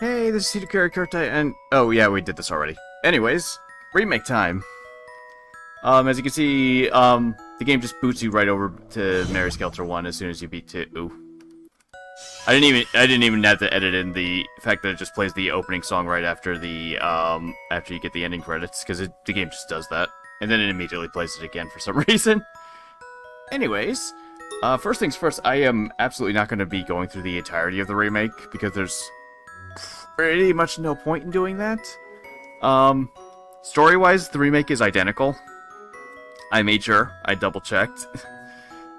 Hey, this is Hidekari Kurtai, and... Oh, yeah, we did this already. Anyways, remake time. As you can see, the game just boots you right over to Mary Skelter 1 as soon as you beat 2. I didn't even have to edit in the fact that it just plays the opening song right after the, after you get the ending credits, because the game just does that. And then it immediately plays it again for some reason. Anyways, first things first, I am absolutely not going to be going through the entirety of the remake, because there's pretty much no point in doing that. Story-wise, the remake is identical. I made sure. I double-checked.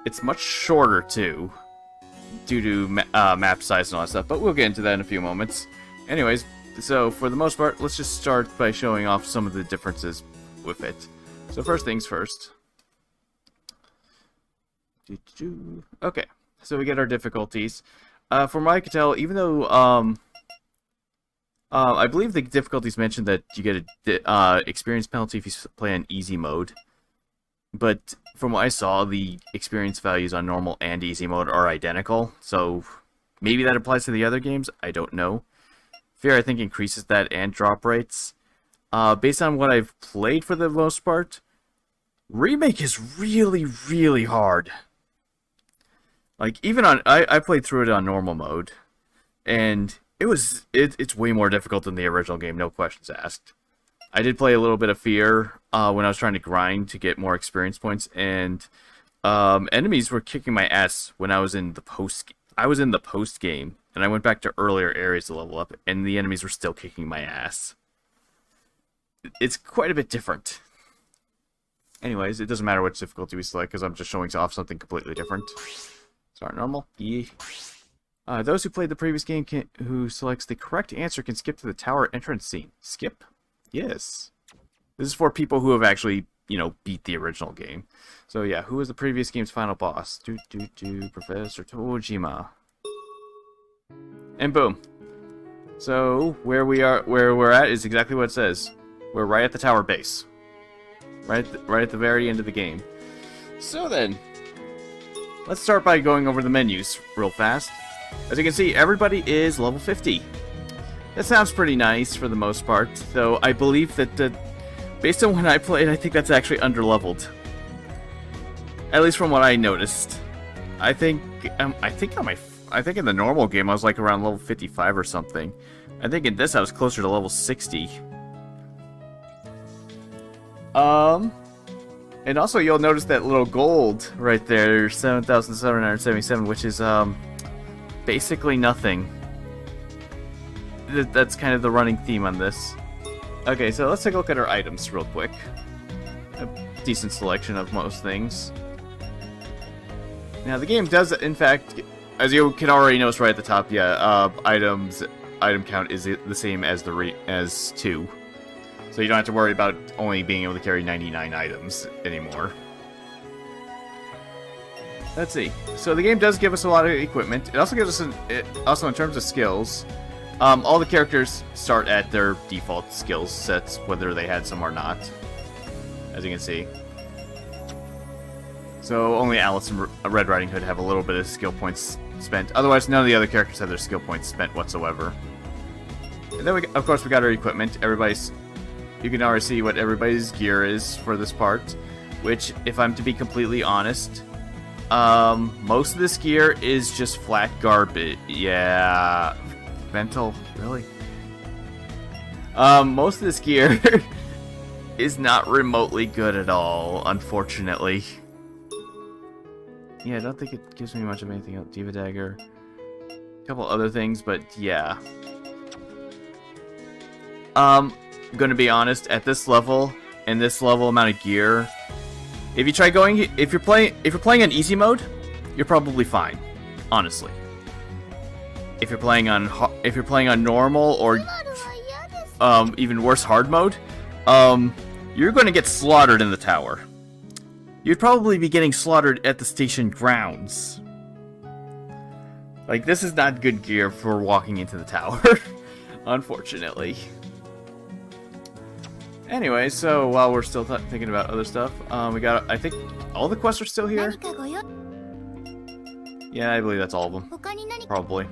It's much shorter, too, due to map size and all that stuff, but we'll get into that in a few moments. Anyways, so for the most part, let's just start by showing off some of the differences with it. So first things first. Okay, so we get our difficulties. From what I can tell, even though, I believe the difficulties mentioned that you get a experience penalty if you play on easy mode. But from what I saw, the experience values on normal and easy mode are identical. So maybe that applies to the other games. I don't know. Fear, I think, increases that and drop rates. Based on what I've played for the most part, Remake is really, really hard. Like, even on... I played through it on normal mode. And it's way more difficult than the original game, no questions asked. I did play a little bit of Fear when I was trying to grind to get more experience points, and enemies were kicking my ass when I was in the post game, and I went back to earlier areas to level up, and the enemies were still kicking my ass. It's quite a bit different. Anyways, it doesn't matter which difficulty we select, because I'm just showing off something completely different. Start normal. Yeah. Those who played the previous game who selects the correct answer can skip to the tower entrance scene. Skip? Yes. This is for people who have actually, beat the original game. So yeah, who was the previous game's final boss? Professor Tojima. And boom. So where we're at is exactly what it says. We're right at the tower base. Right at the very end of the game. So then, let's start by going over the menus real fast. As you can see, everybody is level 50. That sounds pretty nice for the most part, though I believe that, based on when I played, I think that's actually underleveled. At least from what I noticed. I think in the normal game I was like around level 55 or something. I think in this I was closer to level 60. And also you'll notice that little gold right there, 7,777, which is, basically nothing. That's kind of the running theme on this. Okay, so let's take a look at our items real quick. A decent selection of most things. Now the game does, in fact, as you can already notice right at the top, yeah, item count is the same as as 2. So you don't have to worry about only being able to carry 99 items anymore. Let's see. So the game does give us a lot of equipment. It also gives us also in terms of skills, all the characters start at their default skills sets, whether they had some or not, as you can see. So only Alice and Red Riding Hood have a little bit of skill points spent. Otherwise, none of the other characters have their skill points spent whatsoever. And then, of course, we got our equipment. You can already see what everybody's gear is for this part, which, if I'm to be completely honest, most of this gear is just flat garbage. Yeah... Mental, really? Most of this gear is not remotely good at all, unfortunately. Yeah, I don't think it gives me much of anything else. Diva Dagger. A couple other things, but yeah. Gonna be honest, at this level, and this level amount of gear, if you're playing on easy mode, you're probably fine, honestly. If you're playing on normal or even worse, hard mode, you're going to get slaughtered in the tower. You'd probably be getting slaughtered at the station grounds. Like, this is not good gear for walking into the tower, unfortunately. Anyway, so while we're still thinking about other stuff, I think all the quests are still here. Yeah, I believe that's all of them. Probably.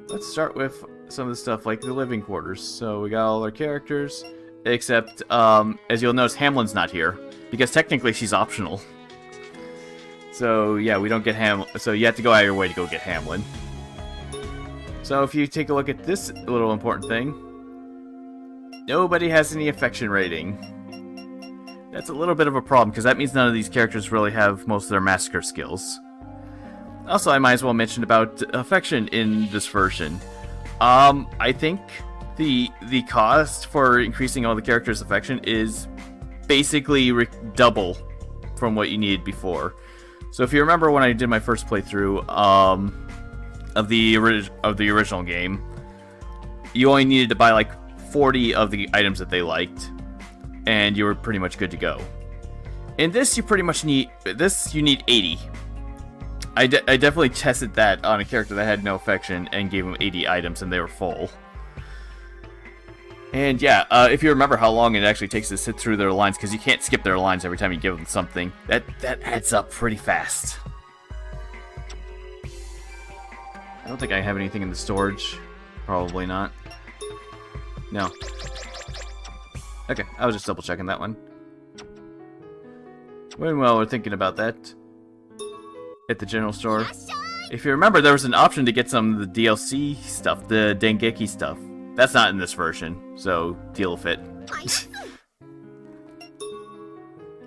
Let's start with some of the stuff like the living quarters. So we got all our characters, except as you'll notice, Hamlin's not here because technically she's optional. So yeah, we don't get so you have to go out of your way to go get Hamlin. So if you take a look at this little important thing, nobody has any affection rating. That's a little bit of a problem because that means none of these characters really have most of their massacre skills. Also, I might as well mention about affection in this version. I think the cost for increasing all the characters' affection is basically double from what you needed before. So if you remember when I did my first playthrough of the original game, you only needed to buy like 40 of the items that they liked, and you were pretty much good to go. In this, you pretty much need you need 80. I definitely tested that on a character that had no affection and gave him 80 items, and they were full. And yeah, if you remember how long it actually takes to sit through their lines, because you can't skip their lines every time you give them something, that adds up pretty fast. I don't think I have anything in the storage. Probably not. No. Okay, I was just double checking that one. While we're thinking about that, at the general store, if you remember, there was an option to get some of the DLC stuff, the Dengeki stuff. That's not in this version, so deal with it.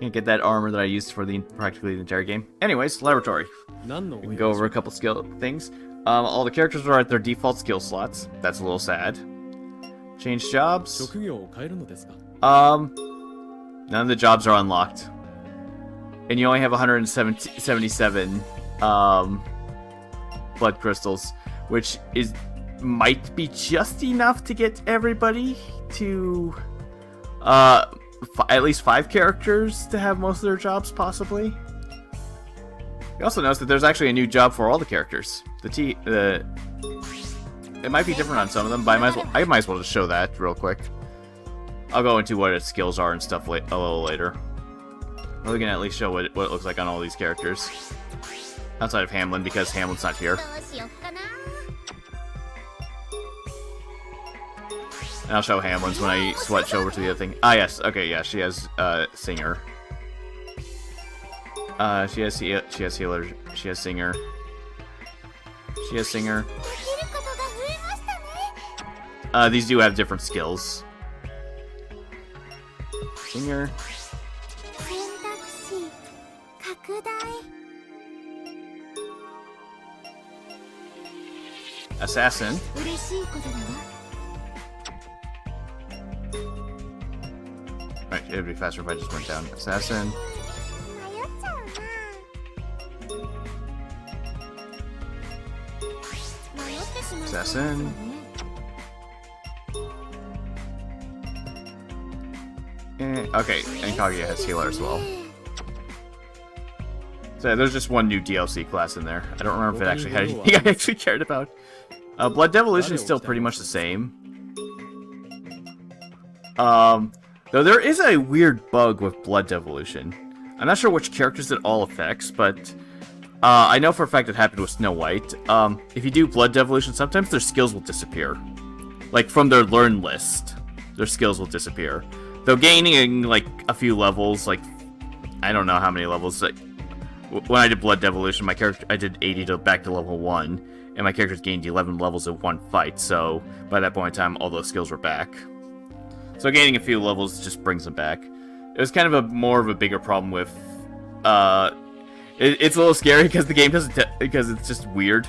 Can't get that armor that I used for practically the entire game. Anyways, laboratory. We can go over a couple skill things. All the characters are at their default skill slots. That's a little sad. Change jobs. None of the jobs are unlocked. And you only have 177 blood crystals, which might be just enough to get everybody to at least 5 characters to have most of their jobs, possibly. You also notice that there's actually a new job for all the characters. It might be different on some of them, but I might as well just show that real quick. I'll go into what its skills are and stuff a little later. We can at least show what it looks like on all these characters. Outside of Hamlin, because Hamlin's not here. And I'll show Hamlin's when I switch over to the other thing. Ah, yes. Okay, yeah, she has Singer. She has Healer. She has Singer. She has Singer. These do have different skills. Singer. Assassin. Right, it would be faster if I just went down. Assassin. Assassin. Okay, and Kaguya has Healer as well. So there's just one new DLC class in there. I don't remember if it actually had anything I actually cared about. Blood Devolution is still pretty much the same. Though there is a weird bug with Blood Devolution. I'm not sure which characters it all affects, but I know for a fact it happened with Snow White. If you do Blood Devolution, sometimes their skills will disappear. Like, from their learn list, their skills will disappear. Though gaining, like, a few levels, like, I don't know how many levels. Like, when I did Blood Devolution, my character, I did 80 back to level 1, and my characters gained 11 levels in one fight, so by that point in time, all those skills were back. So gaining a few levels just brings them back. It was kind of more of a bigger problem with, it's a little scary because the game doesn't, because it's just weird.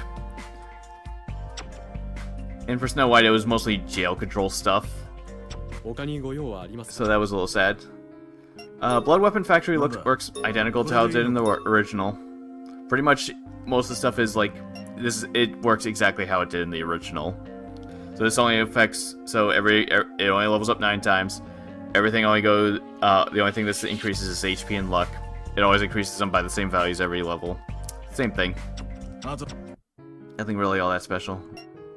And for Snow White, it was mostly jail control stuff. So that was a little sad. Blood Weapon Factory works identical to how it did in the original. Pretty much, most of the stuff is like, it works exactly how it did in the original. So this only affects, it only levels up 9 times. Everything only goes, the only thing that increases is HP and luck. It always increases them by the same values every level. Same thing. Nothing really all that special.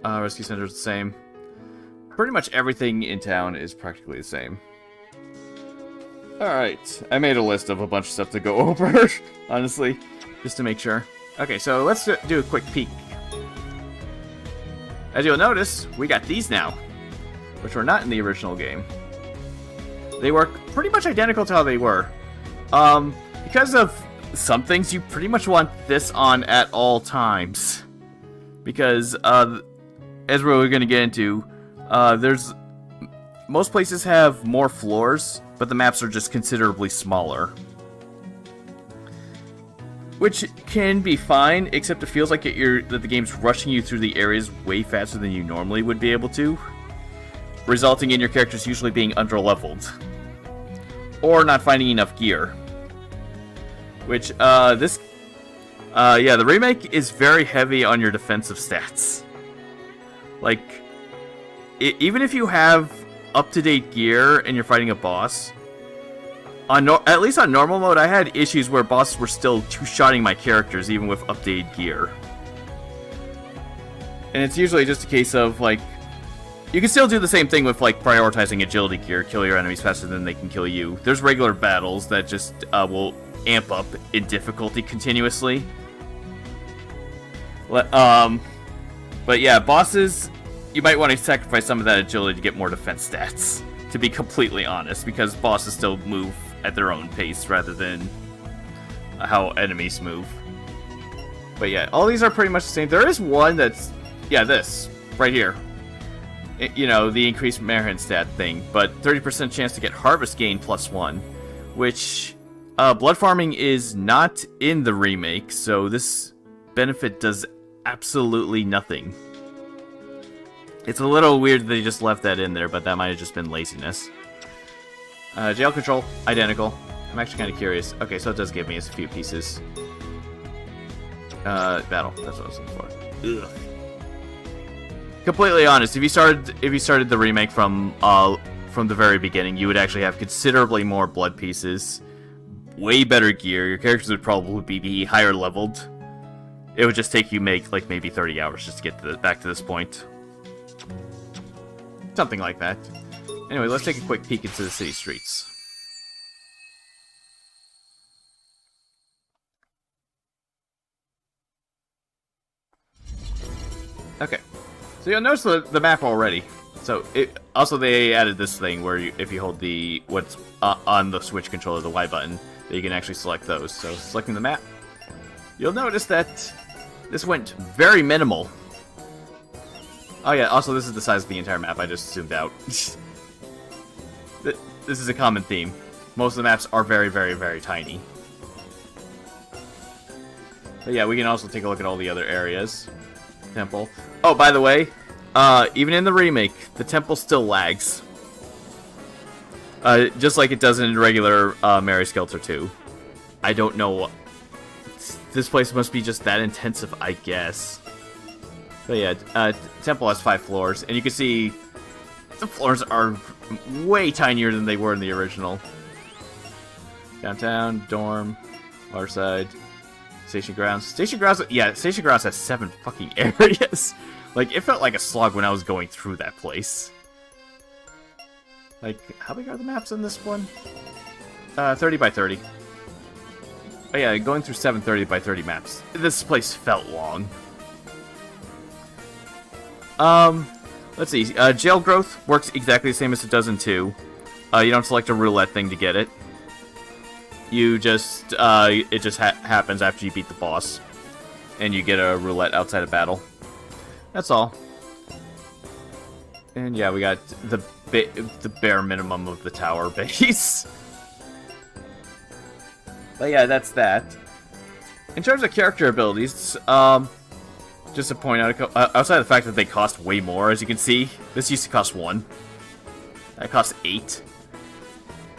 Rescue Center is the same. Pretty much everything in town is practically the same. Alright, I made a list of a bunch of stuff to go over, honestly, just to make sure. Okay, so let's do a quick peek. As you'll notice, we got these now, which were not in the original game. They work pretty much identical to how they were. Because of some things, you pretty much want this on at all times. Because, as we're going to get into, most places have more floors, but the maps are just considerably smaller. Which can be fine, except it feels like that the game's rushing you through the areas way faster than you normally would be able to, resulting in your characters usually being underleveled, or not finding enough gear. Which, the remake is very heavy on your defensive stats. Like, even if you have up-to-date gear and you're fighting a boss, at least on normal mode, I had issues where bosses were still two-shotting my characters even with updated gear. And it's usually just a case of, like, you can still do the same thing with, like, prioritizing agility gear, kill your enemies faster than they can kill you. There's regular battles that just will amp up in difficulty continuously. But yeah, bosses, you might want to sacrifice some of that agility to get more defense stats, to be completely honest, because bosses still move at their own pace rather than how enemies move. But yeah, all these are pretty much the same. There is one that's, yeah, this, right here. The increased Merhin stat thing, but 30% chance to get Harvest Gain +1, which, blood farming is not in the remake, so this benefit does absolutely nothing. It's a little weird that they just left that in there, but that might have just been laziness. Jail control, identical. I'm actually kind of curious. Okay, so it does give me a few pieces. Battle, that's what I was looking for. Ugh. Completely honest, if you started the remake from the very beginning, you would actually have considerably more blood pieces, way better gear. Your characters would probably be higher leveled. It would just take you maybe 30 hours just to get back to this point. Something like that. Anyway, let's take a quick peek into the city streets. Okay. So you'll notice the map already. So also they added this thing where if you hold what's on the Switch controller, the Y button, that you can actually select those. So selecting the map, you'll notice that this went very minimal. Oh yeah, also this is the size of the entire map, I just zoomed out. This is a common theme. Most of the maps are very, very, very tiny. But yeah, we can also take a look at all the other areas. Temple. Oh, by the way, even in the remake, the temple still lags. Just like it does in regular Mary Skelter 2. I don't know what... This place must be just that intensive, I guess. But yeah, temple has 5 floors, and you can see the floors are way tinier than they were in the original. Downtown, dorm, Waterside, Station Grounds. Station Grounds, yeah, Station Grounds has 7 fucking areas. Like, it felt like a slog when I was going through that place. Like, how big are the maps in this one? 30 by 30. Oh yeah, going through 7 30 by 30 maps. This place felt long. Let's see. Jail growth works exactly the same as it does in 2. You don't select a roulette thing to get it. You just, it just happens after you beat the boss. And you get a roulette outside of battle. That's all. And yeah, we got the bare minimum of the tower base. But yeah, that's that. In terms of character abilities, just to point out, outside of the fact that they cost way more, as you can see, this used to cost 1. That cost 8.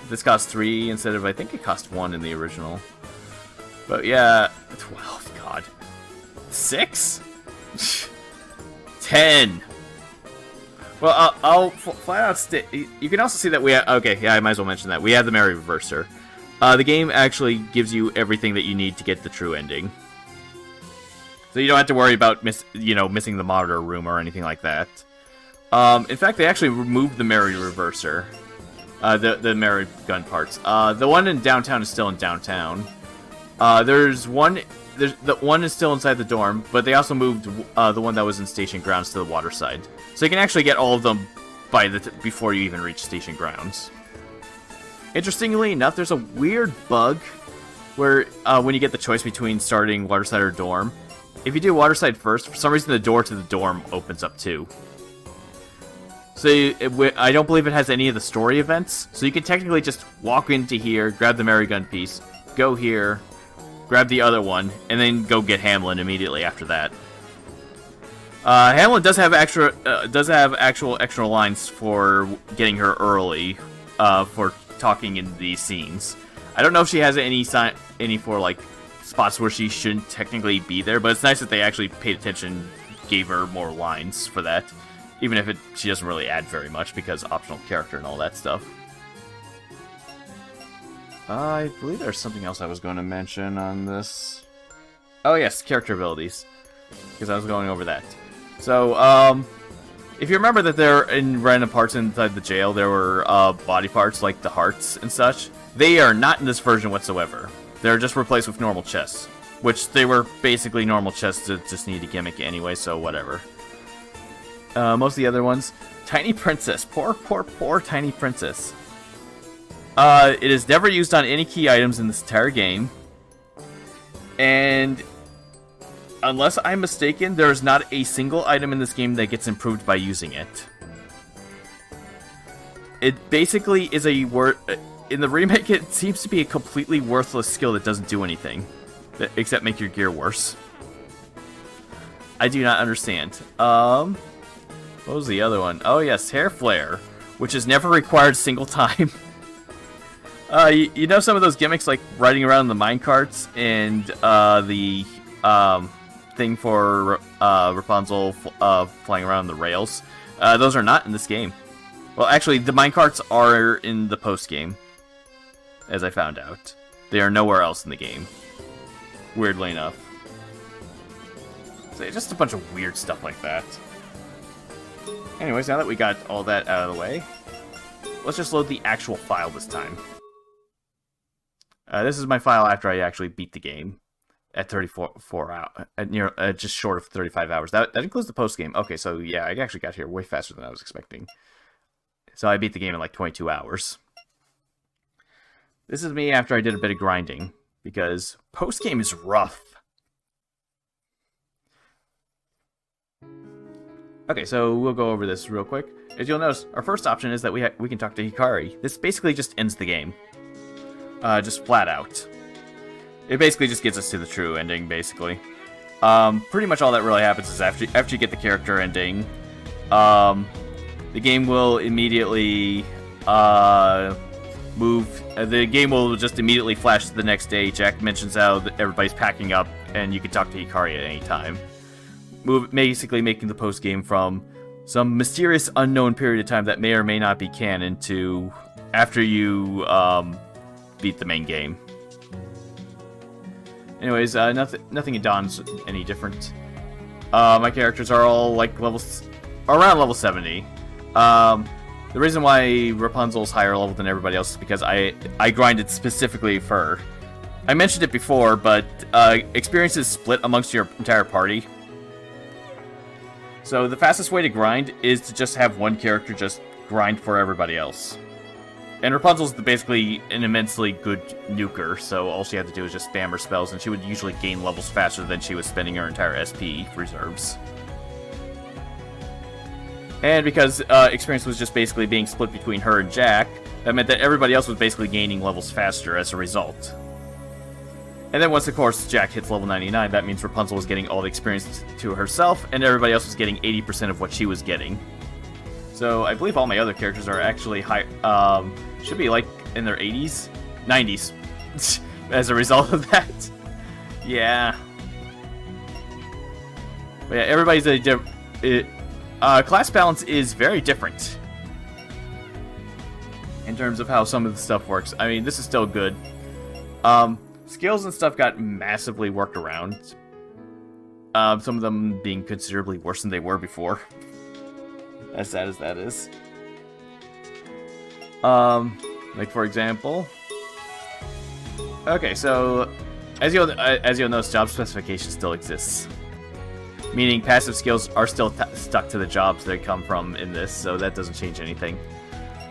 This cost 3 instead of, I think it cost 1 in the original. But yeah, 12, god. 6? 10! Well, I'll flat out you can also see that we have, okay, yeah, I might as well mention that. We have the Merry Reverser. The game actually gives you everything that you need to get the true ending. So you don't have to worry about missing the monitor room or anything like that. In fact, they actually removed the Merry Reverser. The Merry gun parts. The one in downtown is still in downtown. There's one. The one is still inside the dorm, but they also moved the one that was in station grounds to the water side, so you can actually get all of them before you even reach station grounds. Interestingly enough, there's a weird bug where when you get the choice between starting waterside or dorm, if you do waterside first, for some reason the door to the dorm opens up too. So I don't believe it has any of the story events, so you can technically just walk into here, grab the Mary Gun piece, go here, grab the other one, and then go get Hamlin immediately after that. Hamlin does have actual extra lines for getting her early, for talking in these scenes. I don't know if she has any for like spots where she shouldn't technically be there, but it's nice that they actually paid attention, gave her more lines for that, even if she doesn't really add very much because optional character and all that stuff. I believe there's something else I was going to mention on this. Oh yes, character abilities, because I was going over that. So, if you remember that there in random parts inside the jail, there were body parts like the hearts and such. They are not in this version whatsoever. They're just replaced with normal chests, which they were basically normal chests that just need a gimmick anyway, so whatever. Most of the other ones, Tiny Princess, poor Tiny Princess. It is never used on any key items in this entire game, and unless I'm mistaken, there is not a single item in this game that gets improved by using it. It basically is in the remake, it seems to be a completely worthless skill that doesn't do anything, except make your gear worse. I do not understand. What was the other one? Oh yes, Hair Flare, which is never required a single time. You know some of those gimmicks like riding around the minecarts and the thing for Rapunzel flying around the rails? Those are not in this game. Well, actually, the minecarts are in the post-game, as I found out. They are nowhere else in the game, weirdly enough. So just a bunch of weird stuff like that. Anyways, now that we got all that out of the way, let's just load the actual file this time. This is my file after I actually beat the game at 34 hours, just short of 35 hours. That includes the post game. Okay, so yeah, I actually got here way faster than I was expecting. So I beat the game in like 22 hours. This is me after I did a bit of grinding, because post game is rough. Okay, so we'll go over this real quick. As you'll notice, our first option is that we can talk to Hikari. This basically just ends the game. Just flat out. It basically just gets us to the true ending, basically. Pretty much all that really happens is after you get the character ending, the game will immediately move. The game will just immediately flash to the next day. Jack mentions how everybody's packing up, and you can talk to Hikari at any time. Basically making the post game from some mysterious unknown period of time that may or may not be canon to after you beat the main game. Anyways, nothing in Dawn's any different. My characters are all like around level 70. The reason why Rapunzel's higher level than everybody else is because I grinded specifically for her. I mentioned it before, but experience is split amongst your entire party. So the fastest way to grind is to just have one character just grind for everybody else. And Rapunzel's basically an immensely good nuker, so all she had to do was just spam her spells, and she would usually gain levels faster than she was spending her entire SP reserves. And because experience was just basically being split between her and Jack, that meant that everybody else was basically gaining levels faster as a result. And then once, of course, Jack hits level 99, that means Rapunzel was getting all the experience to herself, and everybody else was getting 80% of what she was getting. So I believe all my other characters are actually high, should be like in their 80s? 90s. As a result of that. Yeah. But yeah, everybody's class balance is very different in terms of how some of the stuff works. I mean, this is still good. Skills and stuff got massively worked around. Some of them being considerably worse than they were before. As sad as that is. Like for example... Okay, so As you'll notice, job specification still exists. Meaning passive skills are still stuck to the jobs they come from in this, so that doesn't change anything.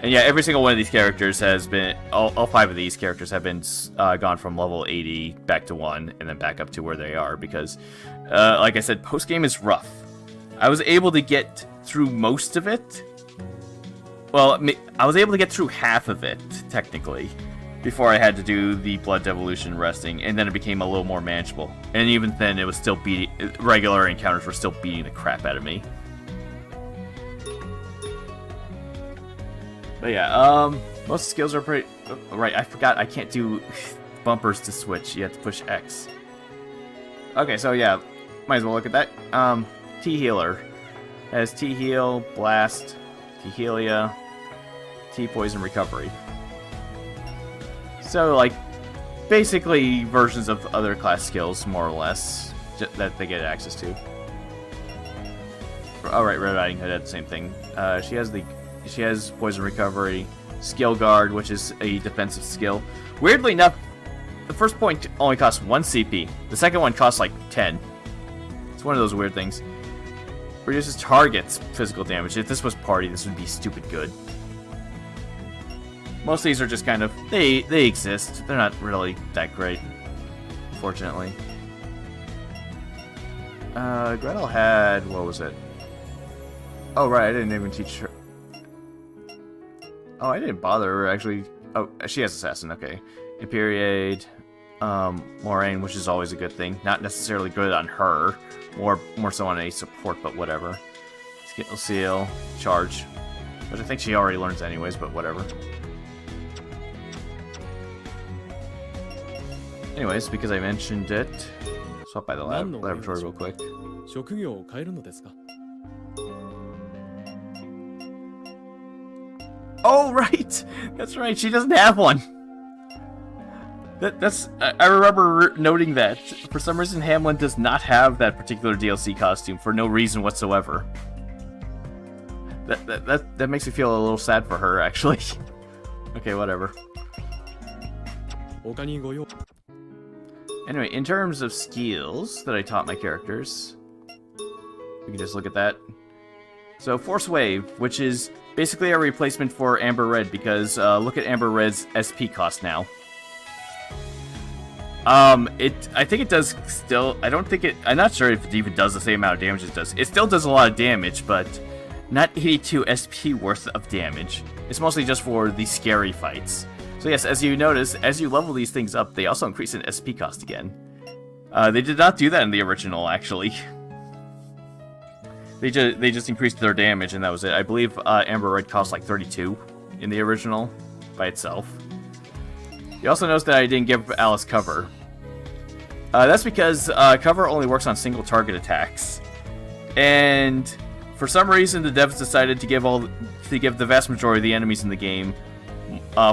And yeah, every single one of these characters has been... All 5 of these characters have been gone from level 80 back to 1, and then back up to where they are, because, like I said, post-game is rough. I was able to get through most of it. Well, I was able to get through half of it, technically, before I had to do the Blood Devolution resting, and then it became a little more manageable. And even then, it was still regular encounters were still beating the crap out of me. But yeah, most skills are pretty... right, I forgot I can't do bumpers to switch. You have to push X. Okay, so yeah, might as well look at that. T-Healer has T-Heal, Blast, T-Healia, T-Poison Recovery. So, like, basically versions of other class skills, more or less, that they get access to. Alright, Red Riding Hood had the same thing. She has Poison Recovery, Skill Guard, which is a defensive skill. Weirdly enough, the first point only costs 1 CP. The second one costs like 10. It's one of those weird things. Reduces targets physical damage. If this was party, this would be stupid good. Most of these are just kind of... They exist. They're not really that great, unfortunately. Gretel had... What was it? Oh, right, I didn't even teach her... Oh, I didn't bother her, actually. Oh, she has Assassin, okay. Imperiade, Moraine, which is always a good thing. Not necessarily good on her. More so on a support, but whatever. Skill Seal, Charge. Which I think she already learns anyways, but whatever. Anyways, because I mentioned it, swap by the laboratory real quick. Oh, right! That's right, she doesn't have one! I remember noting that. For some reason, Hamlin does not have that particular DLC costume for no reason whatsoever. That makes me feel a little sad for her, actually. Okay, whatever. Anyway, in terms of skills that I taught my characters, we can just look at that. So, Force Wave, which is basically a replacement for Amber Red, because look at Amber Red's SP cost now. I think it does still... I'm not sure if it even does the same amount of damage it does. It still does a lot of damage, but not 82 SP worth of damage. It's mostly just for the scary fights. So yes, as you notice, as you level these things up, they also increase in SP cost again. They did not do that in the original, actually. They just increased their damage, and that was it. I believe Amber Red cost like 32 in the original by itself. You also notice that I didn't give Alice cover. That's because cover only works on single target attacks. And for some reason, the devs decided to give the vast majority of the enemies in the game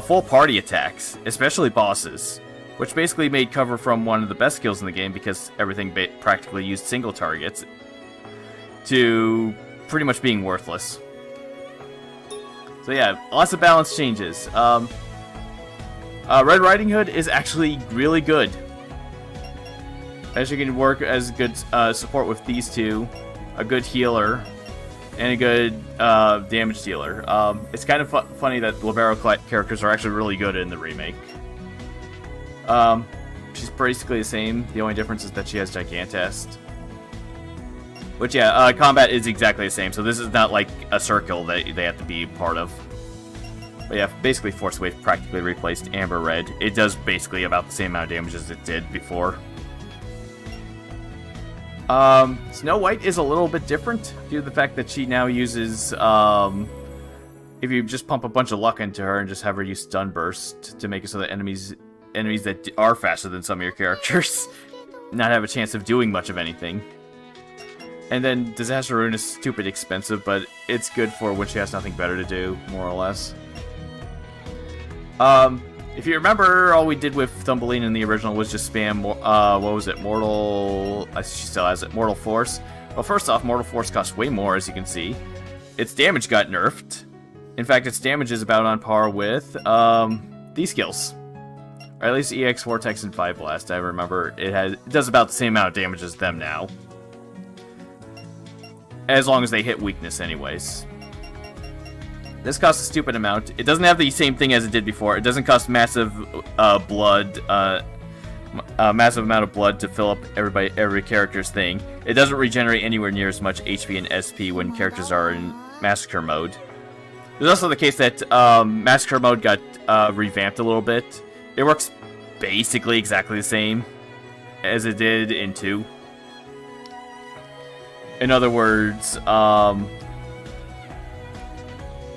full party attacks, especially bosses, which basically made cover from one of the best skills in the game, because everything practically used single targets, to pretty much being worthless. So yeah, lots of balance changes. Red Riding Hood is actually really good, as you can work as good support with these two, a good healer, and a good damage dealer. It's kind of funny that Libero characters are actually really good in the remake. She's basically the same. The only difference is that she has Gigantest. Which, yeah, combat is exactly the same, so this is not like a circle that they have to be part of. But yeah, basically Force Wave practically replaced Amber Red. It does basically about the same amount of damage as it did before. Snow White is a little bit different due to the fact that she now uses, if you just pump a bunch of luck into her and just have her use Stun Burst to make it so that enemies that are faster than some of your characters not have a chance of doing much of anything. And then Disaster Rune is stupid expensive, but it's good for when she has nothing better to do, more or less. If you remember, all we did with Thumbelina in the original was just spam, what was it, Mortal... she still has it, Mortal Force. Well, first off, Mortal Force costs way more, as you can see. Its damage got nerfed. In fact, its damage is about on par with, these skills. Or at least EX Vortex and 5 Blast. I remember it does about the same amount of damage as them now. As long as they hit weakness anyways. This costs a stupid amount. It doesn't have the same thing as it did before. It doesn't cost massive blood, massive amount of blood to fill up every character's thing. It doesn't regenerate anywhere near as much HP and SP when characters are in Massacre mode. There's also the case that Massacre mode got revamped a little bit. It works basically exactly the same as it did in 2. In other words,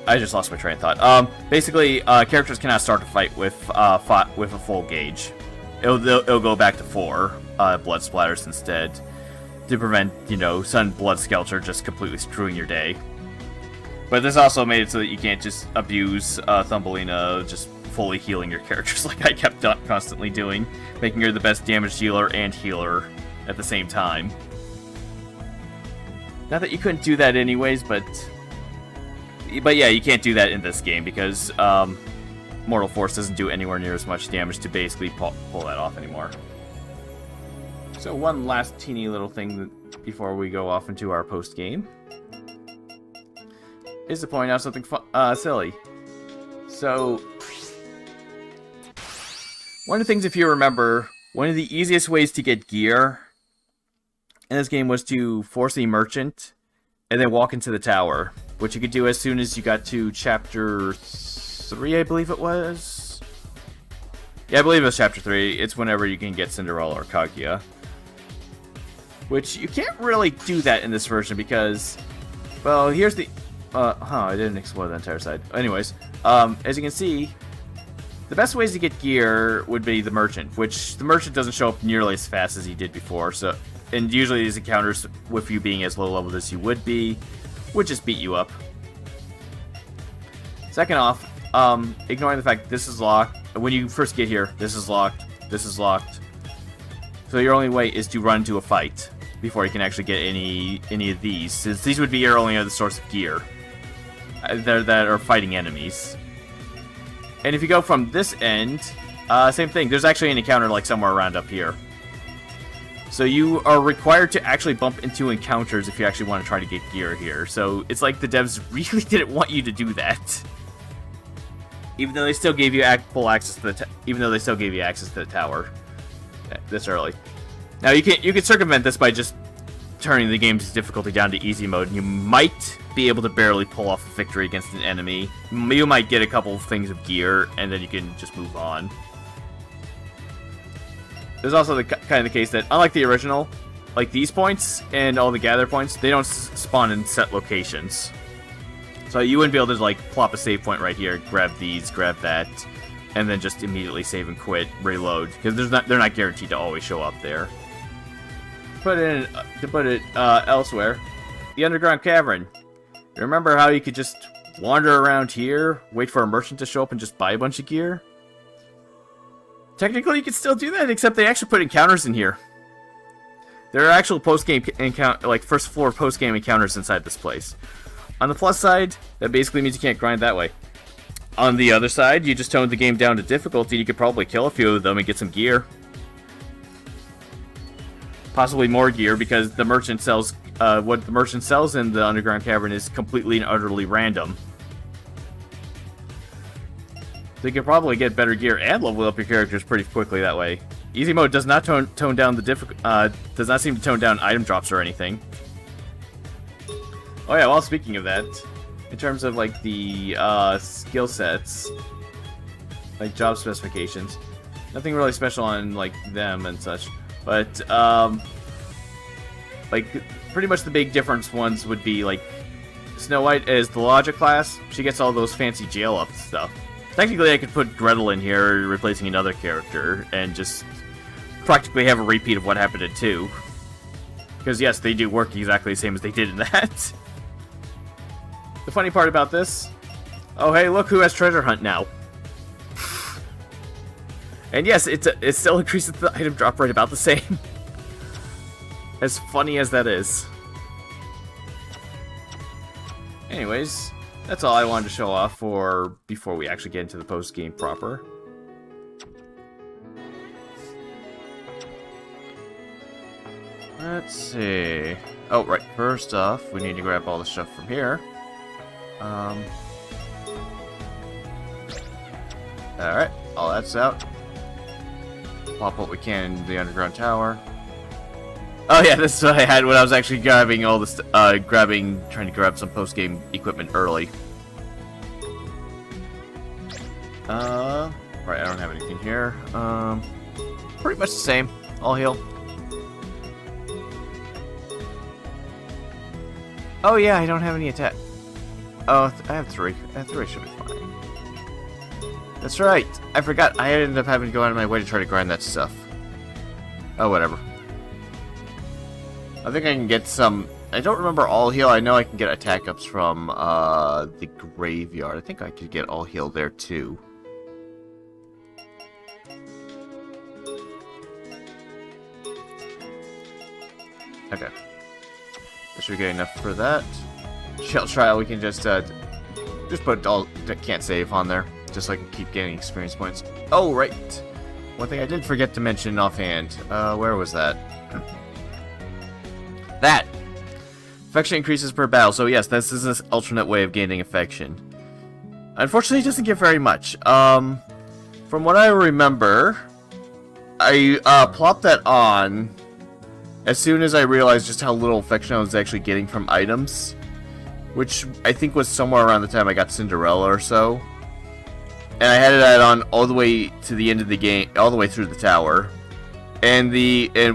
I just lost my train of thought. Basically, characters cannot start a fight with a full gauge. It'll go back to 4 blood splatters instead to prevent, you know, sudden blood Skelter just completely screwing your day. But this also made it so that you can't just abuse Thumbelina just fully healing your characters like I kept constantly doing, making her the best damage dealer and healer at the same time. Not that you couldn't do that anyways, but yeah, you can't do that in this game because Mortal Force doesn't do anywhere near as much damage to basically pull that off anymore. So one last teeny little thing before we go off into our post-game is to point out something silly. So, one of the things, if you remember, one of the easiest ways to get gear in this game was to force the merchant and then walk into the tower, which you could do as soon as you got to chapter 3, I believe it was. Yeah, I believe it was chapter 3. It's whenever you can get Cinderella or Kaguya. Which, you can't really do that in this version because, well, here's the... I didn't explore the entire side. Anyways, as you can see, the best ways to get gear would be the merchant, which the merchant doesn't show up nearly as fast as he did before, so... And usually these encounters, with you being as low level as you would be, would just beat you up. Second off, ignoring the fact this is locked. When you first get here, this is locked, this is locked. So your only way is to run to a fight before you can actually get any of these, since these would be your only other source of gear that are fighting enemies. And if you go from this end, same thing. There's actually an encounter like somewhere around up here. So you are required to actually bump into encounters if you actually want to try to get gear here. So it's like the devs really didn't want you to do that, even though they still gave you full access to the tower this early. Now you can circumvent this by just turning the game's difficulty down to easy mode, and you might be able to barely pull off a victory against an enemy. You might get a couple of things of gear, and then you can just move on. There's also the kind of the case that, unlike the original, like these points and all the gather points, they don't spawn in set locations. So you wouldn't be able to like plop a save point right here, grab these, grab that, and then just immediately save and quit, reload, because they're not guaranteed to always show up there. To put it elsewhere, the underground cavern. Remember how you could just wander around here, wait for a merchant to show up, and just buy a bunch of gear? Technically, you could still do that, except they actually put encounters in here. There are actual post-game first floor post-game encounters inside this place. On the plus side, that basically means you can't grind that way. On the other side, you just toned the game down to difficulty, you could probably kill a few of them and get some gear. Possibly more gear, because the merchant sells what the merchant sells in the underground cavern is completely and utterly random. So you can probably get better gear and level up your characters pretty quickly that way. Easy mode does not tone down the does not seem to tone down item drops or anything. Oh yeah, well, speaking of that, in terms of like the skill sets, like job specifications, nothing really special on like them and such, but like pretty much the big difference ones would be like Snow White is the logic class. She gets all those fancy jail up stuff. Technically, I could put Gretel in here, replacing another character, and just practically have a repeat of what happened in 2. Because yes, they do work exactly the same as they did in that. The funny part about this, oh hey, look who has treasure hunt now. And yes, it still increases the item drop rate about the same. As funny as that is. Anyways, that's all I wanted to show off before we actually get into the post-game proper. Let's see. Oh, right. First off, we need to grab all the stuff from here. Alright, all that's out. Pop what we can in the underground tower. Oh yeah, this is what I had when I was actually grabbing all this, trying to grab some post-game equipment early. Right, I don't have anything here. Pretty much the same. All heal. Oh yeah, I don't have any attack. Oh, I have 3. I have 3 should be fine. That's right. I forgot. I ended up having to go out of my way to try to grind that stuff. Oh, whatever. I think I can get some... I don't remember all heal. I know I can get attack ups from the graveyard. I think I could get all heal there too. Okay. That should be good enough for that. Shell trial, we can just put all can't save on there, just so I can keep getting experience points. Oh, right. One thing I did forget to mention offhand. Where was that? That! Affection increases per battle, so yes, this is an alternate way of gaining affection. Unfortunately, it doesn't give very much. From what I remember, I plopped that on as soon as I realized just how little affection I was actually getting from items, which I think was somewhere around the time I got Cinderella or so. And I had that on all the way to the end of the game, all the way through the tower. And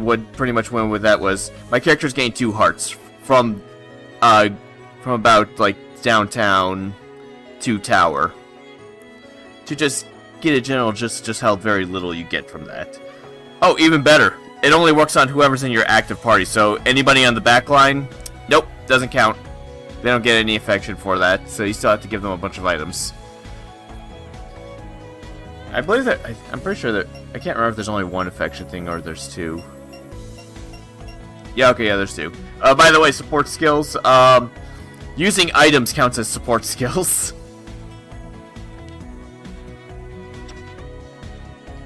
what pretty much went with that was my characters gained 2 hearts from about like downtown to tower, to just get a general just how very little you get from that. Oh, even better. It only works on whoever's in your active party, so anybody on the back line, nope, doesn't count. They don't get any affection for that, so you still have to give them a bunch of items. I believe that, I'm pretty sure that, I can't remember if there's only 1 affection thing or there's 2. Yeah, okay, yeah, there's 2. By the way, support skills, using items counts as support skills.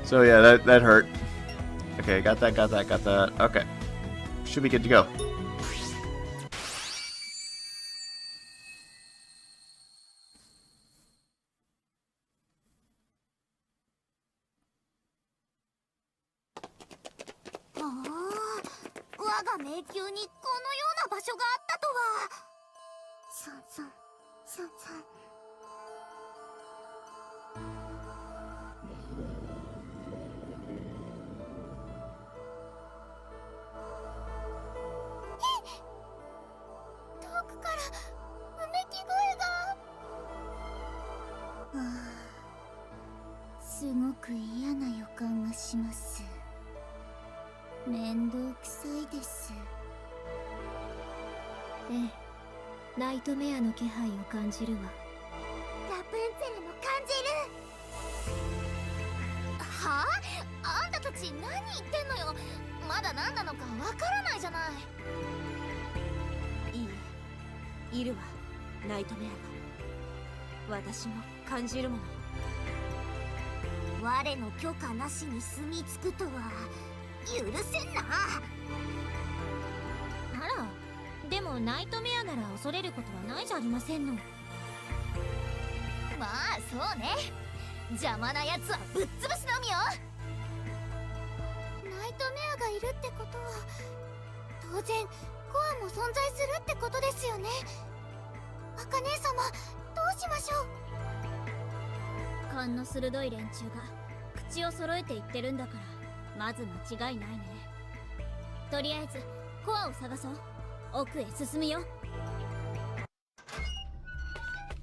So yeah, that hurt. Okay, got that. Okay. Should be good to go.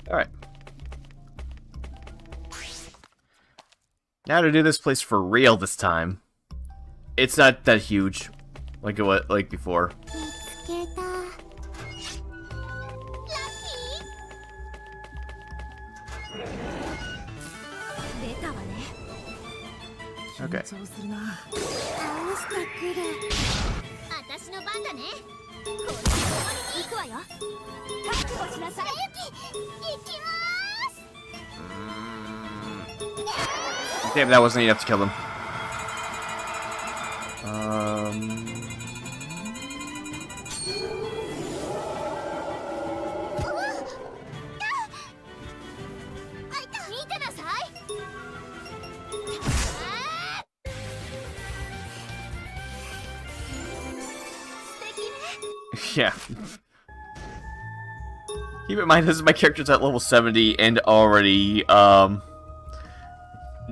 Alright. Now to do this place for real this time. It's not that huge, like it was like before. Okay. Damn, that wasn't enough to kill them. Yeah. Keep in mind, this is my character's at level 70 and already,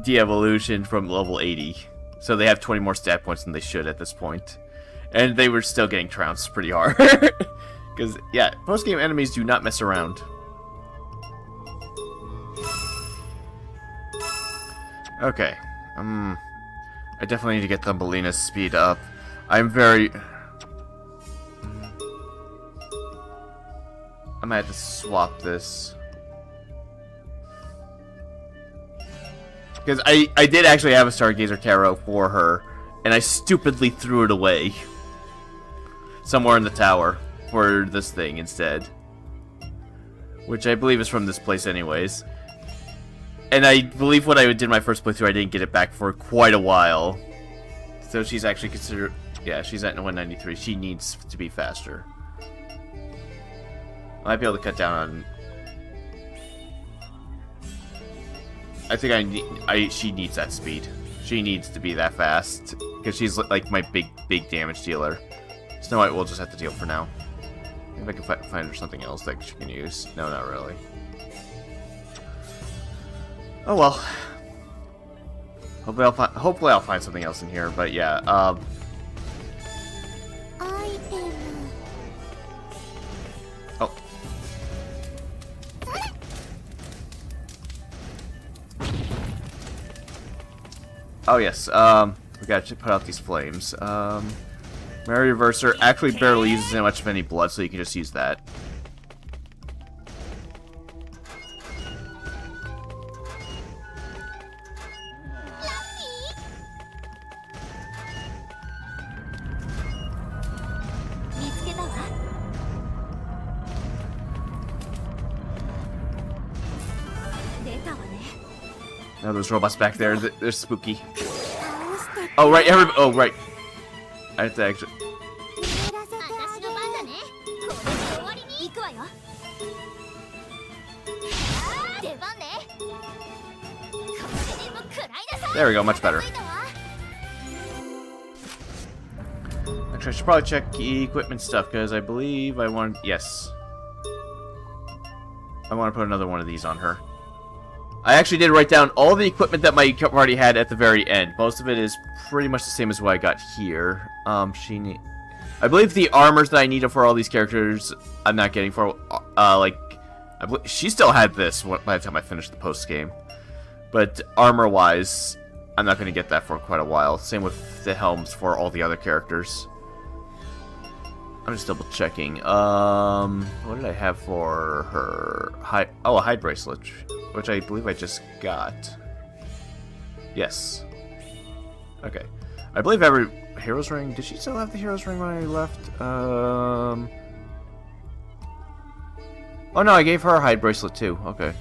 de-evolution from level 80. So they have 20 more stat points than they should at this point. And they were still getting trounced pretty hard. Because, yeah, post-game enemies do not mess around. Okay. I definitely need to get Thumbelina's speed up. I'm very... I might have to swap this. Because I did actually have a Stargazer Tarot for her, and I stupidly threw it away. Somewhere in the tower for this thing instead. Which I believe is from this place anyways. And I believe when I did my first playthrough, I didn't get it back for quite a while. So she's actually considered... Yeah, she's at 193. She needs to be faster. I might be able to cut down on... I think she needs that speed. She needs to be that fast. Because she's like my big damage dealer. Snow White will just have to deal for now. Maybe I can find her something else that she can use. No, not really. Oh well. Hopefully I'll find something else in here, but yeah, Oh. Oh yes, we gotta put out these flames. Mary Reverser actually barely uses that much of any blood, so you can just use that. Now those robots back there, they're spooky. Oh right, oh right. I have to actually... There we go, much better. Actually, I should probably check equipment stuff, because I believe I want... Yes. I want to put another one of these on her. I actually did write down all the equipment that my party had at the very end. Most of it is pretty much the same as what I got here. I believe the armors that I needed for all these characters, I'm not getting for, she still had this by the time I finished the post-game. But armor-wise, I'm not going to get that for quite a while. Same with the helms for all the other characters. I'm just double checking. What did I have for her? A hide bracelet, which I believe I just got. Yes. Okay. I believe every hero's ring. Did she still have the hero's ring when I left? Oh no, I gave her a hide bracelet too. Okay.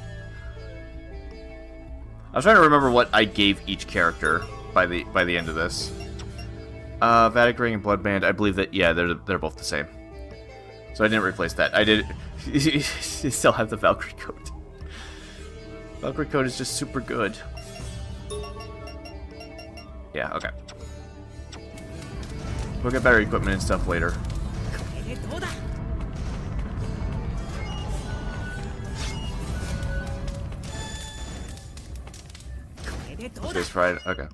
I was trying to remember what I gave each character by the end of this. Vatic ring and bloodband. I believe that they're both the same. So I didn't replace that. I did. You still have the Valkyrie coat. Valkyrie coat is just super good. Yeah. Okay. We'll get better equipment and stuff later. Face fried. Okay.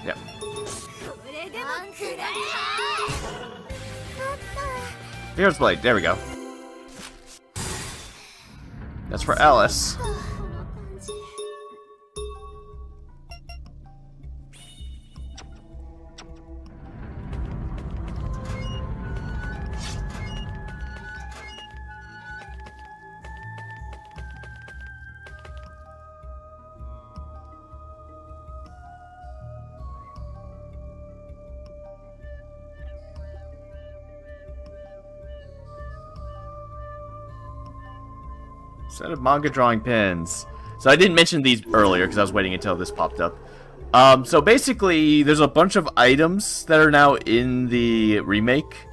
Yep. Here's Blade. There we go. That's for Alice. Set of manga drawing pins. So I didn't mention these earlier because I was waiting until this popped up. So basically, there's a bunch of items that are now in the remake.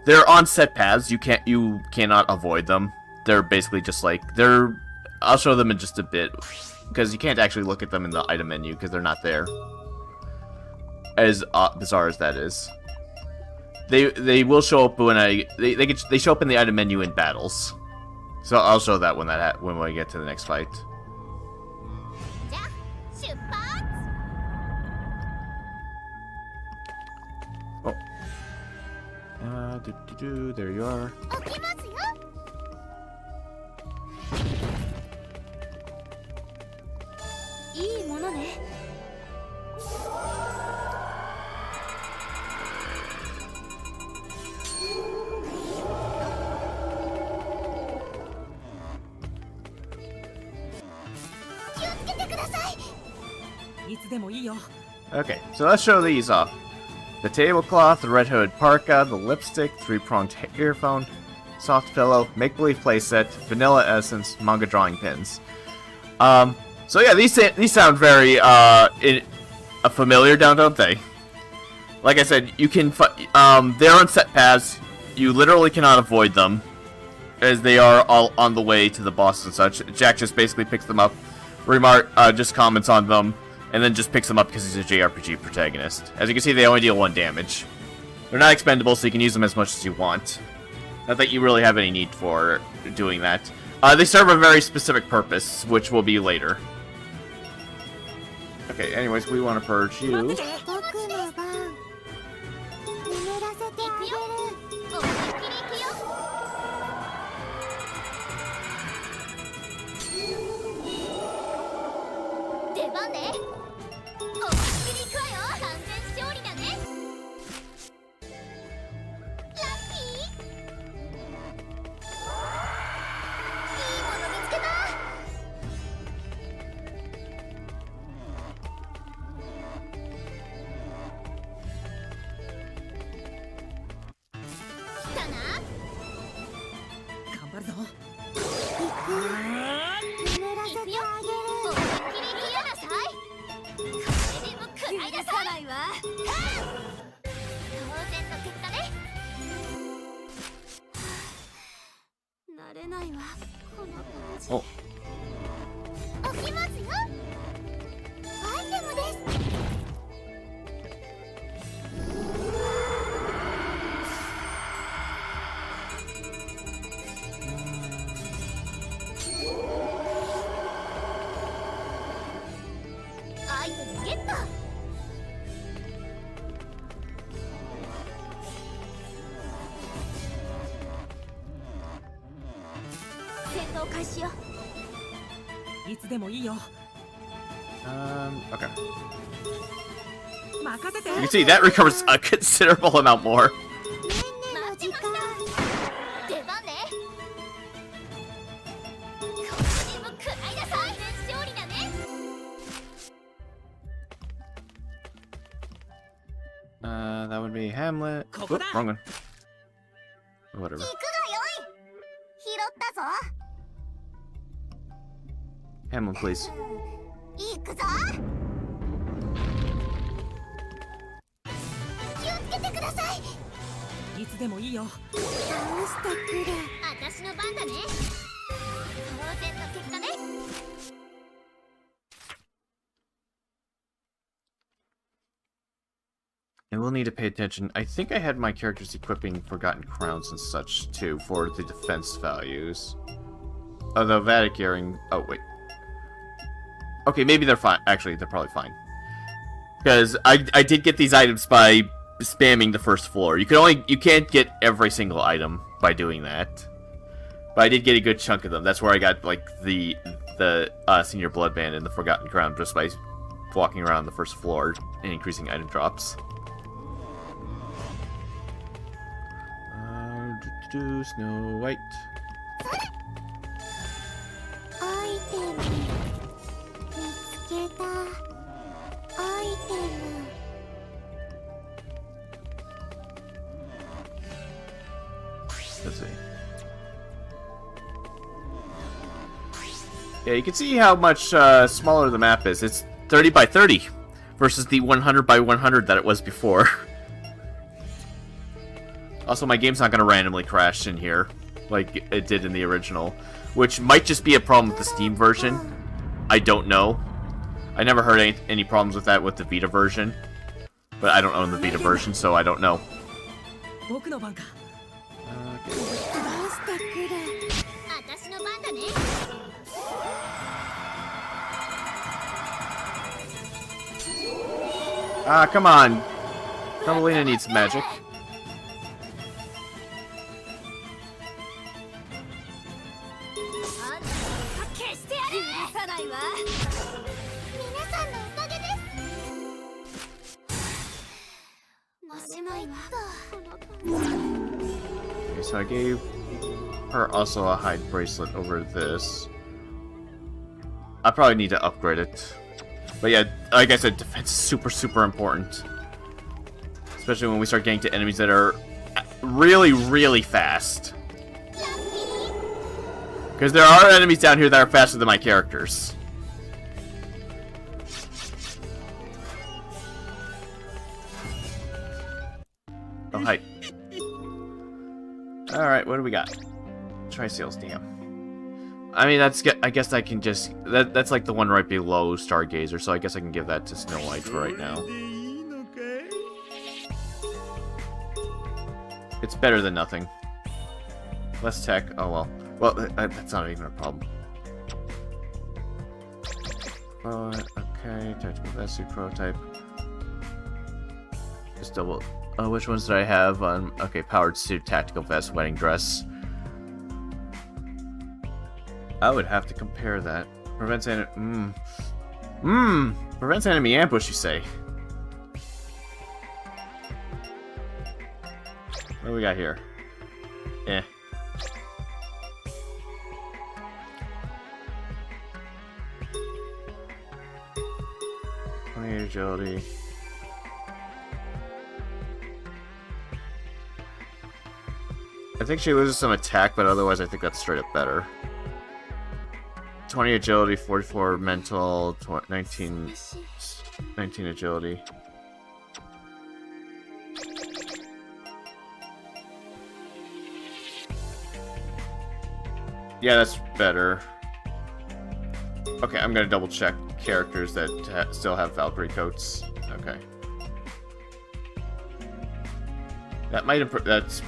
They're on set paths. You cannot avoid them. They're basically just like I'll show them in just a bit because you can't actually look at them in the item menu because they're not there. As bizarre as that is, they will show up when they show up in the item menu in battles. So I'll show that when we get to the next fight. Oh. There you are. Okay, so let's show these off. The tablecloth, the red hood parka, the lipstick, three-pronged earphone, soft pillow, make-believe playset, vanilla essence, manga drawing pins. So yeah, these sound very familiar, don't they? Like I said, you can they're on set paths. You literally cannot avoid them, as they are all on the way to the boss and such. Jack just basically picks them up, just comments on them, and then just picks them up because he's a JRPG protagonist. As you can see, they only deal 1 damage. They're not expendable, so you can use them as much as you want. Not that you really have any need for doing that. They serve a very specific purpose, which will be later. Okay, anyways, we want to purge you. Oh. Okay. You can see that recovers a considerable amount more. That would be Hamlet. Oop, wrong one. Whatever. Hamlet, please. And we'll need to pay attention. I think I had my characters equipping Forgotten Crowns and such, too, for the defense values. Although Vatic Earring... Oh, wait. Okay, maybe they're fine. Actually, they're probably fine. Because I did get these items by spamming the first floor. You can't get every single item by doing that. But I did get a good chunk of them. That's where I got, like, the Senior Bloodband and the Forgotten Crown just by walking around the first floor and increasing item drops. Snow White. Let's see. Yeah, you can see how much smaller the map is. It's 30 by 30 versus the 100 by 100 that it was before. Also, my game's not going to randomly crash in here like it did in the original, which might just be a problem with the Steam version. I don't know. I never heard any problems with that with the Vita version, but I don't own the Vita version, so I don't know. Ah, come on. Thumbelina needs some magic. Okay, so I gave her also a hide bracelet over this. I probably need to upgrade it. But yeah, like I said, defense is super, super important. Especially when we start getting to enemies that are really, really fast. Because there are enemies down here that are faster than my characters. Oh, hi. Alright, what do we got? Tri-Sails, damn. I mean, I guess I can just... That's like the one right below Stargazer, so I guess I can give that to Snow White for right now. It's better than nothing. Less tech, oh well. Well, that's not even a problem. Okay, tactical vest, suit prototype. Just double... Oh, which ones did I have on... Okay, powered suit, tactical vest, wedding dress. I would have to compare that. Prevents enemy... Prevents enemy ambush, you say? What do we got here? Eh. Agility. I think she loses some attack, but otherwise I think that's straight up better. 20 agility, 44 mental, 19 agility. Yeah, that's better. Okay, I'm gonna double check characters that still have Valkyrie coats. Okay. That might improve. That's...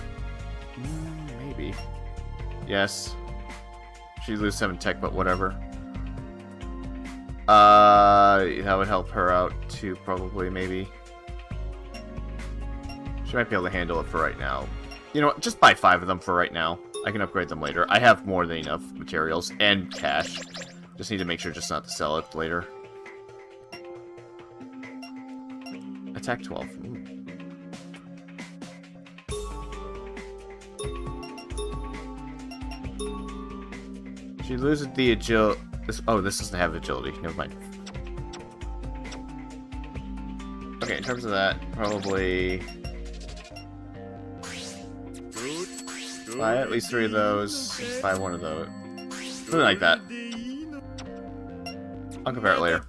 maybe. Yes. She loses 7 tech, but whatever. That would help her out too, probably, maybe. She might be able to handle it for right now. You know what? Just buy 5 of them for right now. I can upgrade them later. I have more than enough materials and cash. Just need to make sure just not to sell it later. Attack 12. Ooh. She loses the agility. Oh, this doesn't have agility. Never mind. Okay, in terms of that, probably buy at least 3 of those. Buy 1 of those. Something like that. I'll compare it later.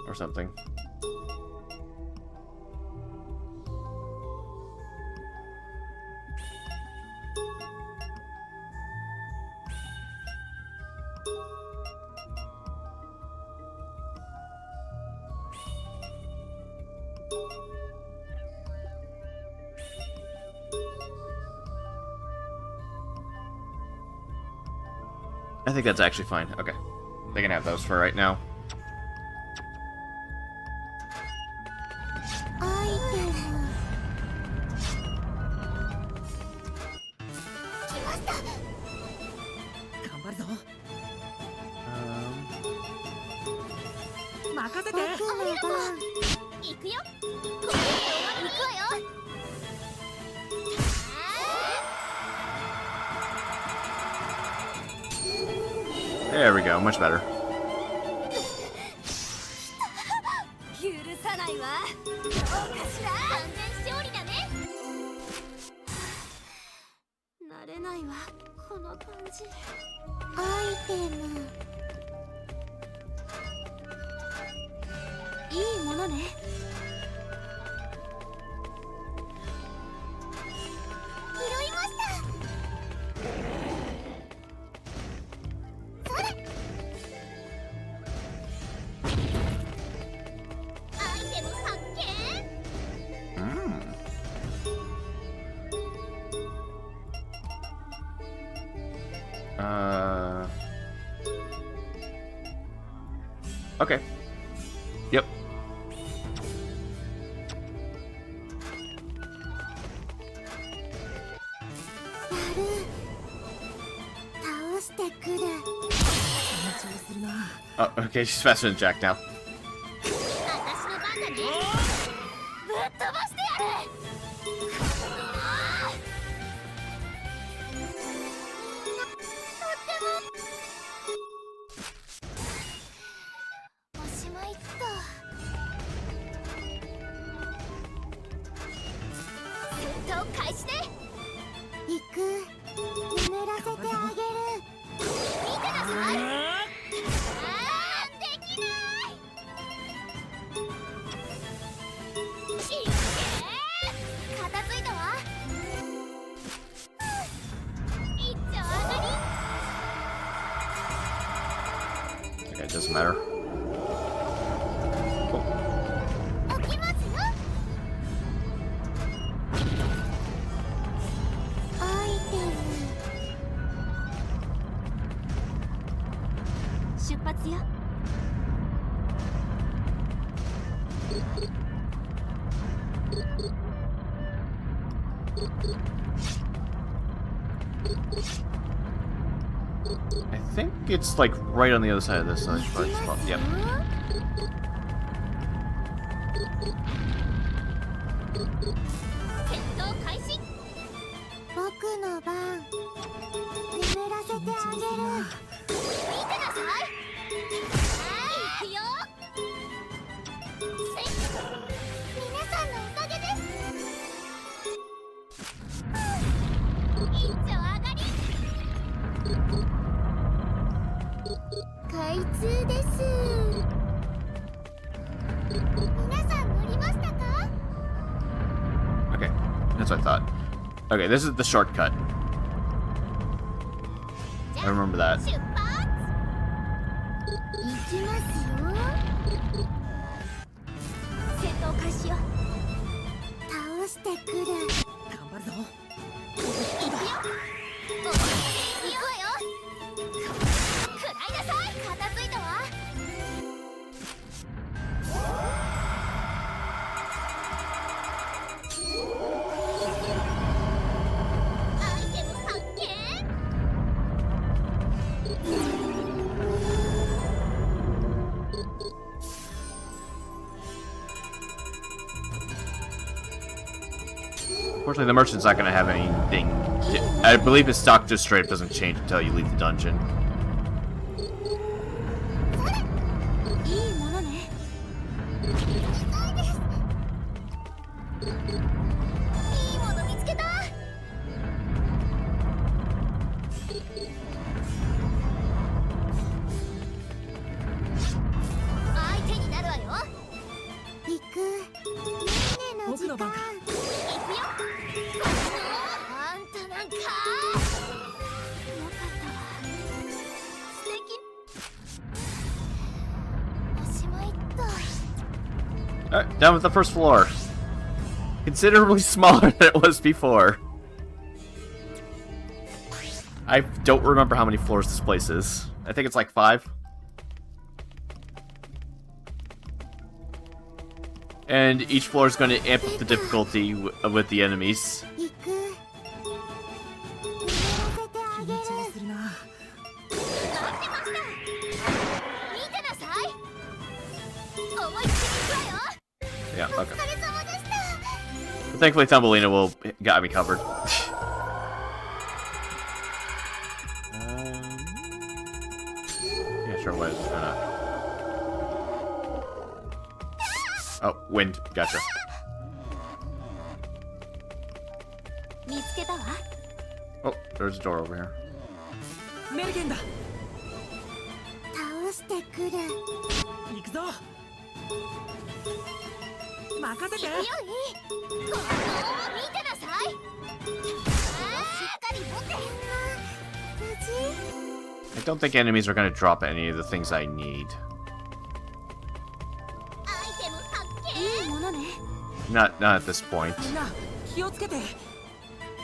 Or something. I think that's actually fine. Okay. They can have those for right now. There we go, much better. アイテム。いいものね。拾いました。それ。アイテム発見。Okay. Yep. 倒してくる。 Oh, okay, she's faster than Jack now. 私の番だね。ぶっ飛ばしてやる。おしまいっと。戦闘開始ね。行く。眠らせてあげる。見てなさい。できない。いけ。片付いたわ。一丁上がり。 Okay, it doesn't matter. Cool. 起きますよ。アイテム。出発よ。I think it's like right on the other side of this. So I should probably spot. Yep. 戦闘開始。僕の番。眠らせてあげる。見てなさい。行くよ。皆さんのおかげです。一丁上がり。開通です。皆さん乗りましたか？ Okay, that's what I thought. Okay, this is the shortcut. I remember that. 出発。行きますよ。戦闘開始よ。倒してくる。頑張るぞ。行くよ。行くわよ。食らいなさい。片付いたわ。アイテム発見。Unfortunately, the merchant's not going to have anything. I believe his stock just straight up doesn't change until you leave the dungeon. いいものね。痛いです。いいもの見つけた。相手になるわよ。行く。ねの時間。行くよ。あんたなんか。よかったわ。素敵。おしまいっと。 Alright, down with the first floor. Considerably smaller than it was before. I don't remember how many floors this place is. I think it's like 5. And each floor is going to amp up the difficulty with the enemies. 行く。眠らせてあげる。待ってました。見てなさい。思いっきり行くわよ。 Yeah, お okay. 疲れ様でした。 Thankfully, Thumbelina got me covered. Yeah, sure, what is it gonna... Oh, wind. Gotcha. 見つけたわ。 Oh, there's a door over here. メルゲンだ。してくる。行くぞ。任せて。よい。この見てなさい。しっかり持って。無事？ I don't think enemies are gonna drop any of the things I need. アイテム発見。いいものね。Not at this point. みんな気をつけて。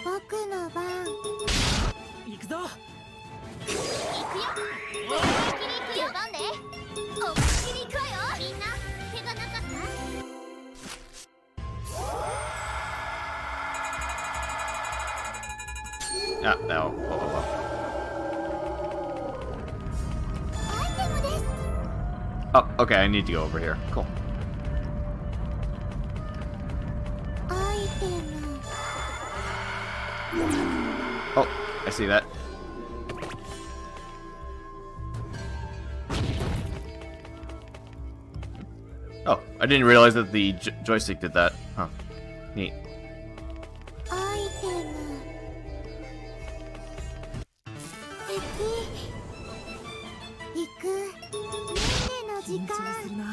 僕の番。行くぞ。行くよ。思いっきり行くよ。番ね。思いっきり行くわよ。みんな手がなかった？ No. Whoa. アイテムです。 Oh, okay, I need to go over here. Cool. アイテム。 Oh, I see that. Oh, I didn't realize that the joystick did that. Huh. Neat. アイテム。敵。行く。ねの時緊張間。するな。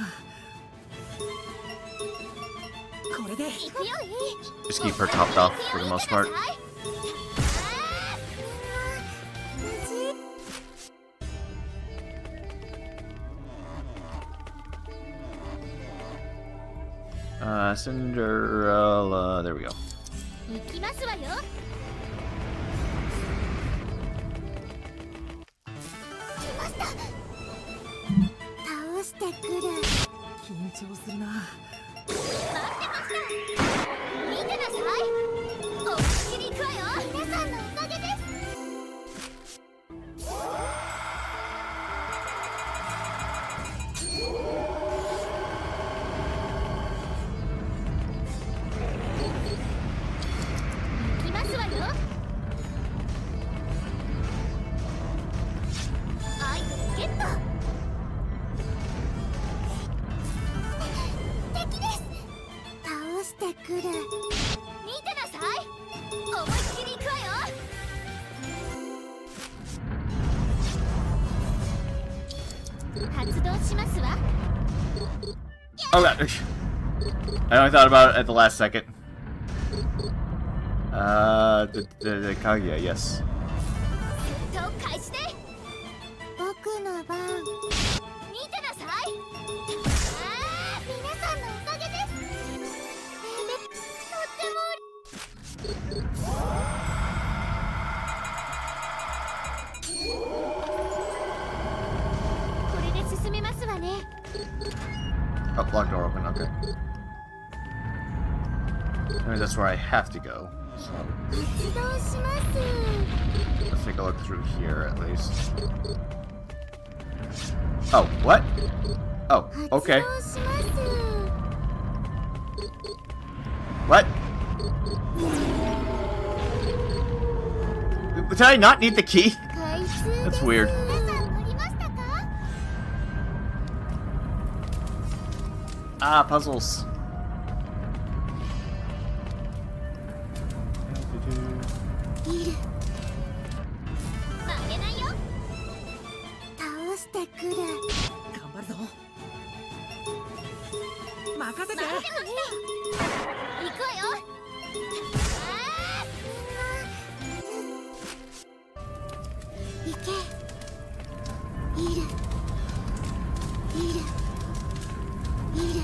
これで。行くよい。 Just keep her topped off for the most part. 無事？ Cinderella. There we go. 行きますわよ。来ました。倒してくる。緊張するな。待ってました。見てなさい。思いっきり行くわよ。皆さんのおかげです。行きますわよ。アイテムゲット。敵です。倒してくる。見てなさい。思いっきり行くわよ。発動しますわ。 Oh god. I only thought about it at the last second. The Kaguya, yes. 戦闘開始で。僕の番。見てなさい。皆さんのおかげです。とっても。これで進めますわね。 Oh, locked door open, okay. I mean, that's where I have to go. So 発動します。 let's take a look through here at least. Oh, what? Oh, 発 okay. 動します。 What? Did I not need the key? 開通です。 That's weird. 皆さん乗りましたか？ Ah, puzzles. いる。負けないよ。倒してくる。頑張るぞ。任せて。待ってました。行くわよ。行け。いる。いる。いる。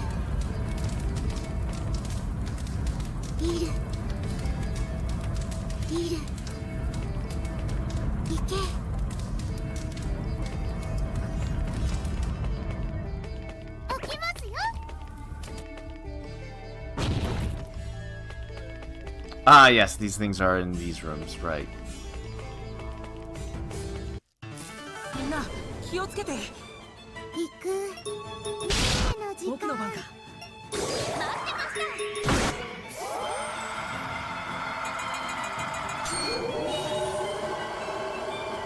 いる。いる。行け。起きますよ。 Ah, yes, these things are in these rooms, right. みんな気をつけて。行く。ねの時間。僕の番か。待ってました。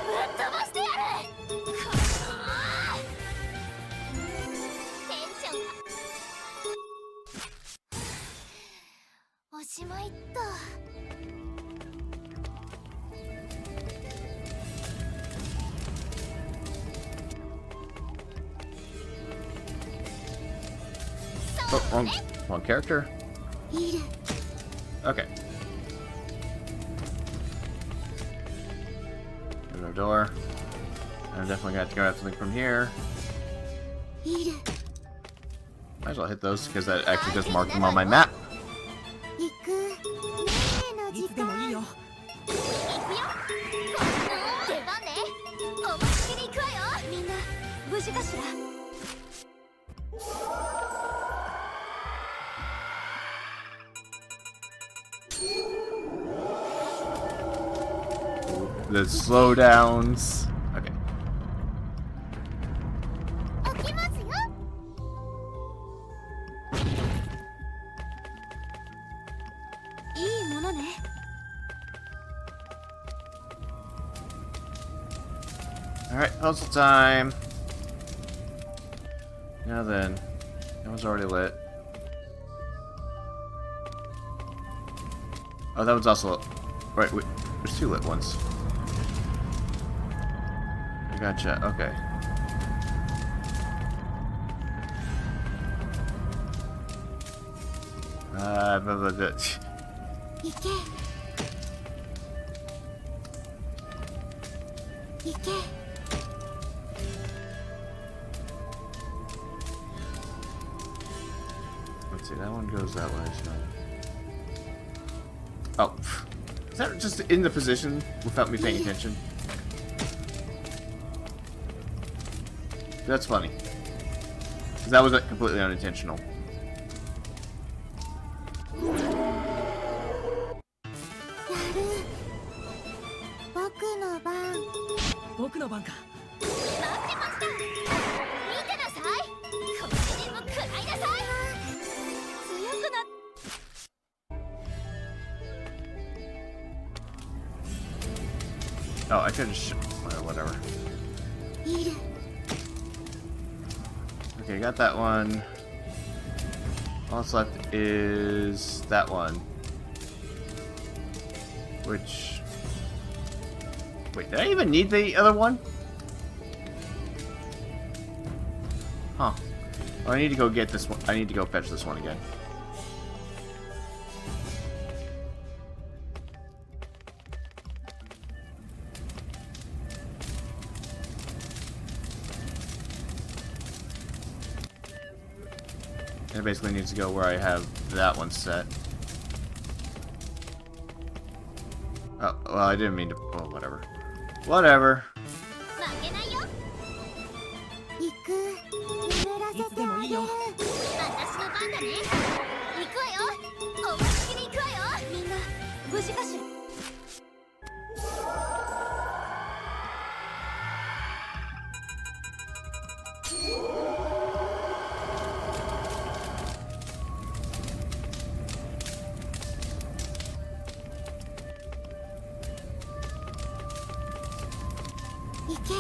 ぶっ飛ばしてやる。テンションが。おしまいっと。Oh, wrong character. いる Okay. There's our door. I'm definitely gonna have to grab something from here. いる Might as well hit those because that actually does mark them on my map. 行くねえのい時つでもいいよ。間出番ね思いっきり行くわよみんな無事かしら The slowdowns. Okay. 起きますよ いいものね Alright, puzzle time. Now then. That one's already lit. Oh, that one's also... Right, wait, there's two lit ones. I gotcha, okay. Blah, blah, blah. 行け行け Let's see, that one goes that way, so... Oh. Is that just in the position without me paying attention? That's funny. 'Cause that was completely unintentional. やる僕の番僕の番か。待ってました見てなさいこの人も食らいなさい強くなっ Oh, I could just... whatever. いる Okay, got that one. All that's left is that one. Which... Wait, did I even need the other one? Huh. Oh, I need to go get this one. I need to go fetch this one again. And it basically needs to go where I have that one set. Oh, well, I didn't mean to... Well, whatever. Whatever. 負けないよ行く眠らせてあげる私の番だね行くわよ思いっきり行くわよみんな無事かしら 行け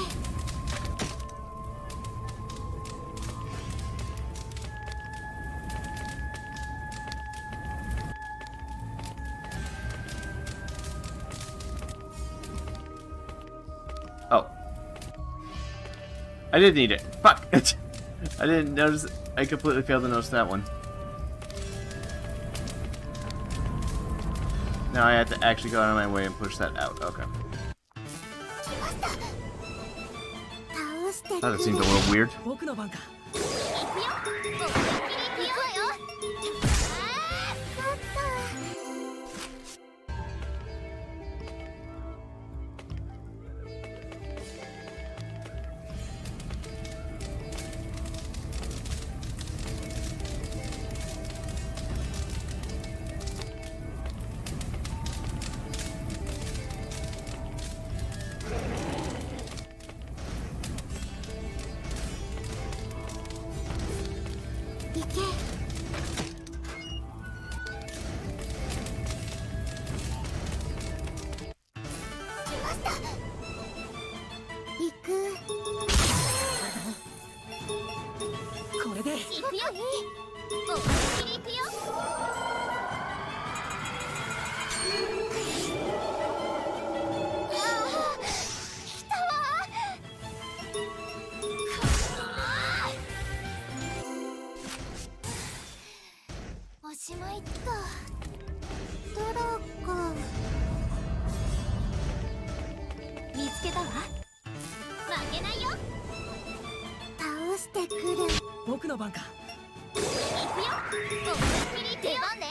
Oh. I did need it. Fuck! I didn't notice... I completely failed to notice that one. Now I have to actually go out of my way and push that out. Okay. 倒してく That れ seemed a little weird. 僕の番か。行くよ思いっきり行くわよあーちょっと 行け 行く これで。行くよ思いっきり行くよああ来たわちまいった。ドラか。見つけたわ。負けないよ。倒してくる。僕の番か。行くよ。思いっきり出番ね。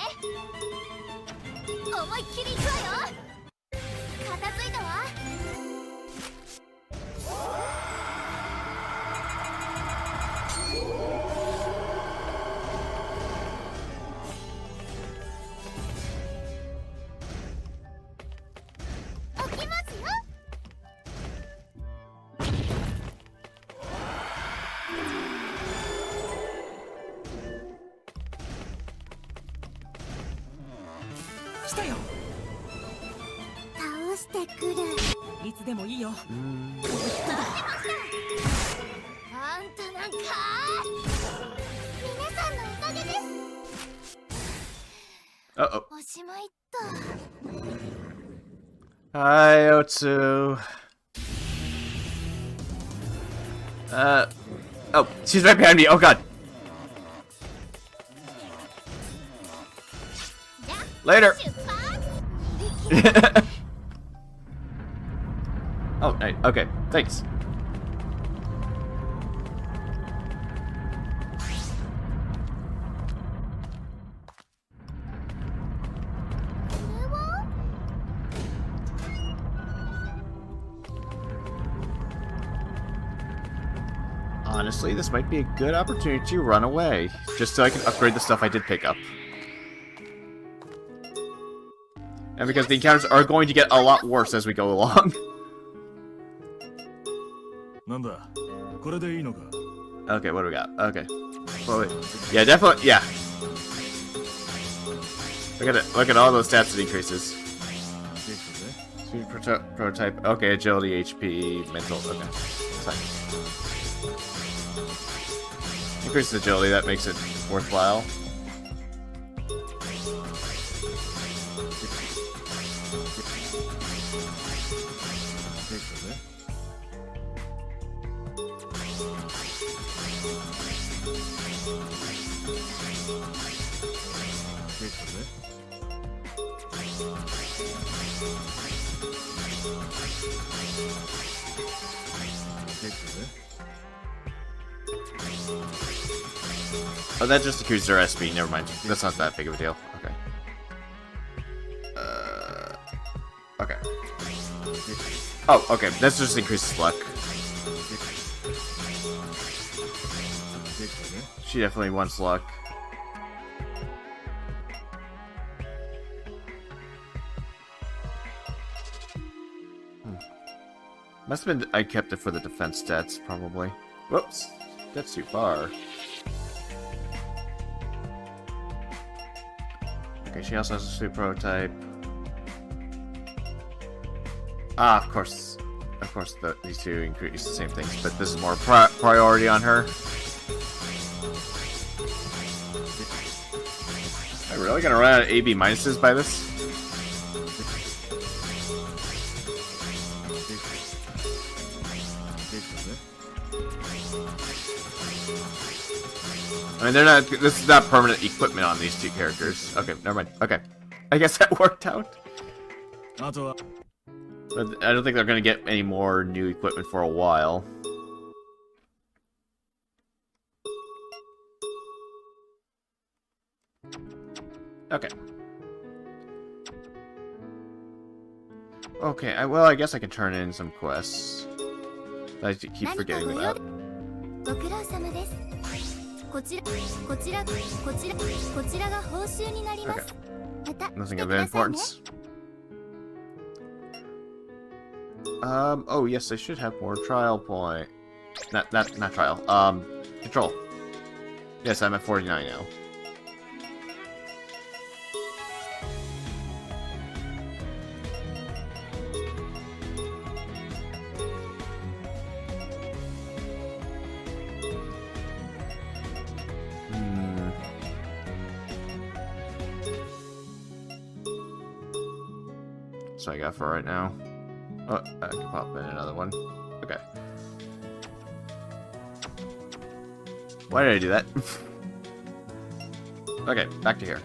思いっきり行くわよ。片付いたわ。起きますよ。来たよ。倒してくる。いつでもいいよ。待ってました。あんたなんか皆さんのおかげです。Uh-oh. おしまいっと。 Hi, Otsu. Oh, she's right behind me. Oh god. じゃあ Later. 出発。Oh, okay. Thanks. これは Honestly, this might be a good opportunity to run away, just so I can upgrade the stuff I did pick up. And because the encounters are going to get a lot worse as we go along. Okay, what do we got? Okay. Well, wait. Yeah, definitely, yeah. Look at it. Look at all those stats it increases. Speed prototype. Okay, agility, HP, mental. Okay. Fine. Increases agility, that makes it worthwhile. Oh, that just increases our SP. Never mind. That's not that big of a deal. Okay. Okay. Oh, okay. That just increases luck. She definitely wants luck. Must have been I kept it for the defense stats, probably. Whoops. That's too far. Okay, she also has a super prototype. Ah, of course. Of course, these two increase the same things, but this is more priority on her. Am I really gonna run out of AB minuses by this? I mean, they're not. This is not permanent equipment on these two characters. Okay, never mind. Okay, I guess that worked out. But I don't think they're gonna get any more new equipment for a while. Okay. Okay. Well, I guess I can turn in some quests that I keep forgetting about. ご苦労様です。こちらが報酬になります。また Nothing 来て of くださいね。 importance. Oh yes, I should have more trial point. Not trial. Control. Yes, I'm at 49 now. So I got for right now. Oh, I can pop in another one. Okay. Why did I do that? Okay, back to here.